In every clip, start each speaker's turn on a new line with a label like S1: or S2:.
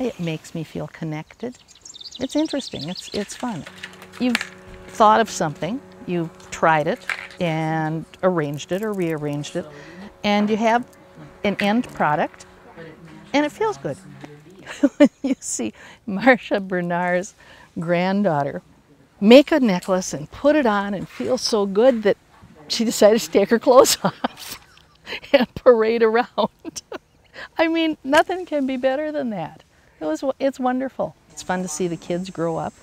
S1: It makes me feel connected. It's interesting, it's fun. You've thought of something, you've tried it and arranged it or rearranged it, and you have an end product, and it feels good. When you see Marcia Bernard's granddaughter make a necklace and put it on and feel so good that she decided to take her clothes off and parade around. I mean, nothing can be better than that. It's wonderful. It's fun to see the kids grow up,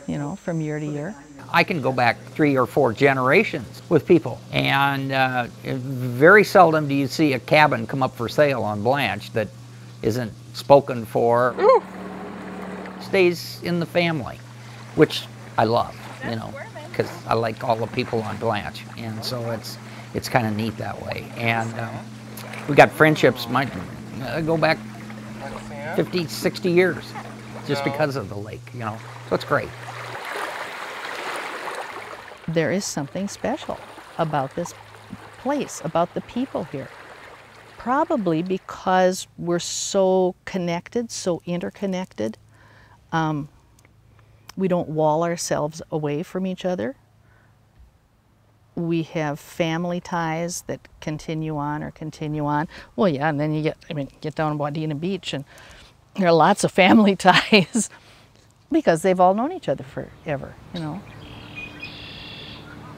S1: you know, from year to year.
S2: I can go back 3 or 4 generations with people, and very seldom do you see a cabin come up for sale on Blanche that isn't spoken for. Stays in the family, which I love, you know, because I like all the people on Blanche, and so it's kind of neat that way. And we got friendships might go back 50, 60 years just because of the lake, you know, so it's great.
S1: There is something special about this place, about the people here. Probably because we're so connected, so interconnected. We don't wall ourselves away from each other. We have family ties that continue on or continue on. Well, yeah, and then you get down to Wadena Beach and there are lots of family ties because they've all known each other forever, you know.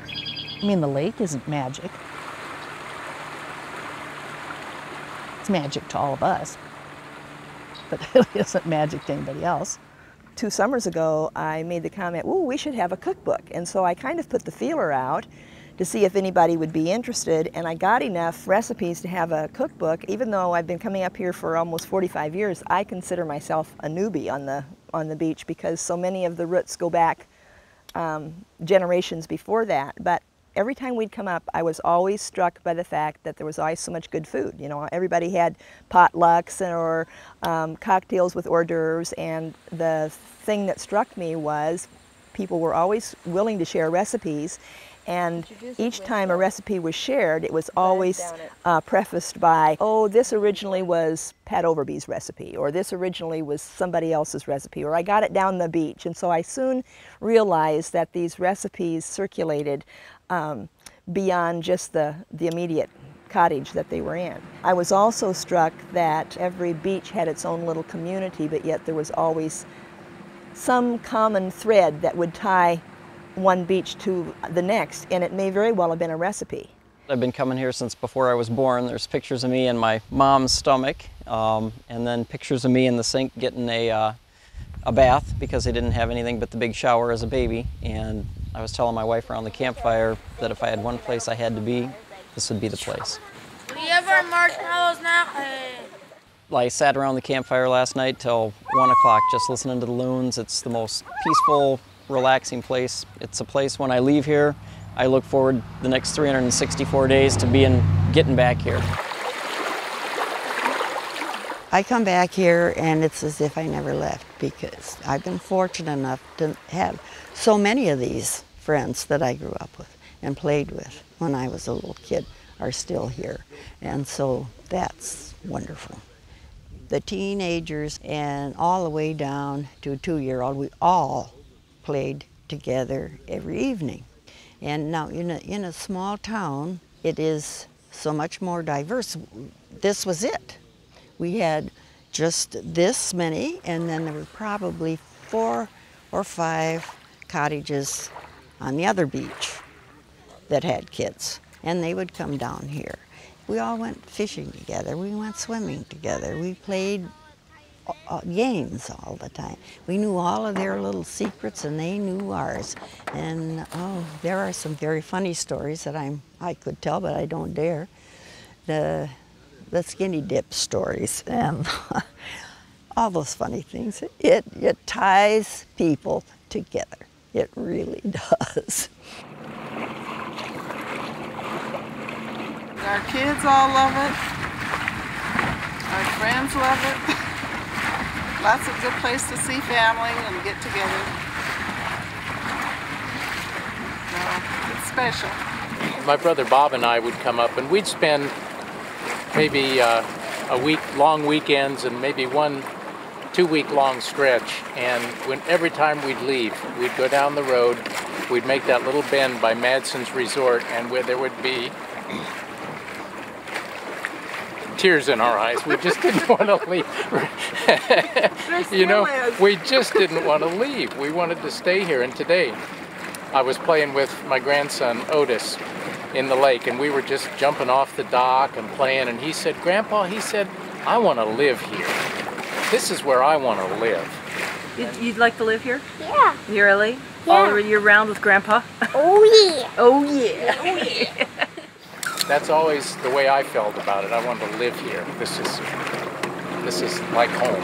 S1: I mean, the lake isn't magic. It's magic to all of us, but it isn't magic to anybody else.
S3: 2 summers ago, I made the comment, "Ooh, we should have a cookbook." And so I kind of put the feeler out to see if anybody would be interested, and I got enough recipes to have a cookbook. Even though I've been coming up here for almost 45 years, I consider myself a newbie on the beach because so many of the roots go back generations before that. But every time we'd come up, I was always struck by the fact that there was always so much good food. You know, everybody had potlucks or cocktails with hors d'oeuvres, and the thing that struck me was people were always willing to share recipes, and each time a recipe was shared, it was always prefaced by, "Oh, this originally was Pat Overby's recipe," or "This originally was somebody else's recipe," or "I got it down the beach." And so I soon realized that these recipes circulated beyond just the immediate cottage that they were in. I was also struck that every beach had its own little community, but yet there was always some common thread that would tie one beach to the next, and it may very well have been a recipe.
S4: I've been coming here since before I was born. There's pictures of me in my mom's stomach, and then pictures of me in the sink getting a bath because I didn't have anything but the big shower as a baby. And I was telling my wife around the campfire that if I had one place I had to be, this would be the place.
S5: Do you ever marshmallows now?
S4: I sat around the campfire last night till 1 o'clock just listening to the loons. It's the most peaceful, relaxing place. It's a place when I leave here, I look forward the next 364 days to getting back here.
S6: I come back here and it's as if I never left because I've been fortunate enough to have so many of these friends that I grew up with and played with when I was a little kid are still here. And so that's wonderful. The teenagers and all the way down to a 2-year-old, we all played together every evening. And now in a small town, it is so much more diverse. This was it. We had just this many, and then there were probably 4 or 5 cottages on the other beach that had kids, and they would come down here. We all went fishing together, we went swimming together, we played games all the time. We knew all of their little secrets and they knew ours. And oh, there are some very funny stories that I could tell, but I don't dare. The skinny dip stories and all those funny things. It ties people together. It really does.
S7: Our kids all love it. Our friends love it. Lots of good place to see family and get together. It's special.
S8: My brother Bob and I would come up and we'd spend maybe a week, long weekends, and maybe 1-2 2-week-long stretch, and every time we'd leave, we'd go down the road, we'd make that little bend by Madsen's Resort, and where there would be tears in our eyes. We just didn't want to leave. You know, we just didn't want to leave. We wanted to stay here. And today, I was playing with my grandson, Otis, in the lake, and we were just jumping off the dock and playing, and he said, Grandpa, he said, I want to live here. This is where I want to live.
S9: You'd like to live here?
S5: Yeah.
S9: You really?
S5: Yeah.
S9: All year round with Grandpa?
S5: Oh yeah.
S9: Oh yeah.
S5: Oh yeah.
S8: That's always the way I felt about it. I wanted to live here. This is like home.